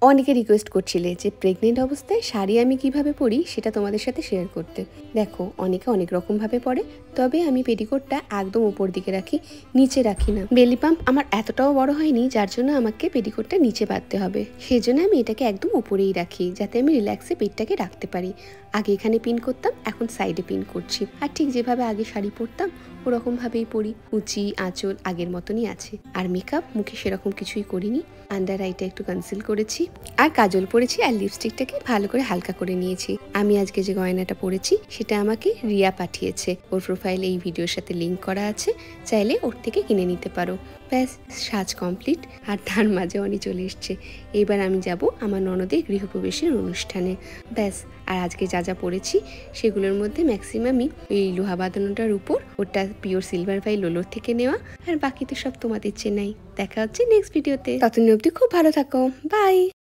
অনেকে রিকোয়েস্ট করছিলে যে প্রেগনেন্ট অবস্থায় শাড়ি আমি কিভাবে পরি সেটা তোমাদের সাথে শেয়ার করতে। দেখো অনেকে অনেক রকমভাবে পরে, তবে আমি পেটিকোটটা একদম উপর দিকে রাখি, নিচে রাখি না। বেলি পাম্প আমার এতটাও বড় হয়নি যার জন্য আমাকে পেটিকোটটা নিচে বাঁধতে হবে, সেই জন্য আমি এটাকে একদম উপরেই রাখি যাতে আমি রিল্যাক্সে পেটটাকে রাখতে পারি। আগে এখানে পিন করতাম, এখন সাইডে পিন করছি। আর ঠিক যেভাবে আগে শাড়ি পরতাম ওরকম ভাবেই পরি, কুচি আঁচল আগের মতনই আছে। আর মেকআপ মুখে সেরকম কিছুই করিনি, আন্ডার আইটা একটু কনসিল করেছি আর কাজল পরেছি আর লিপস্টিকটাকে ভালো করে হালকা করে নিয়েছি। আমি আজকে যে গয়নাটা পরেছি সেটা আমাকে রিয়া পাঠিয়েছে, ওর প্রোফাইলে এই ভিডিওর সাথে লিঙ্ক করা আছে, চাইলে ওর থেকে কিনে নিতে পারো। ব্যাস সাজ কমপ্লিট। আর তার মাঝে অনি চলে এসছে। এবার আমি যাব আমার ননদের গৃহপ্রবেশের অনুষ্ঠানে। ব্যাস। আর আজকে যা যা পরেছি সেগুলোর মধ্যে ম্যাক্সিমামই এই লোহা বাঁধানোটার উপর, ওটা পিওর সিলভার বাই লোলোর থেকে নেওয়া, আর বাকি তো সব তোমাদের চেনাই। দেখা হচ্ছে নেক্সট ভিডিওতে, ততদিন অবধি খুব ভালো থাকো, বাই।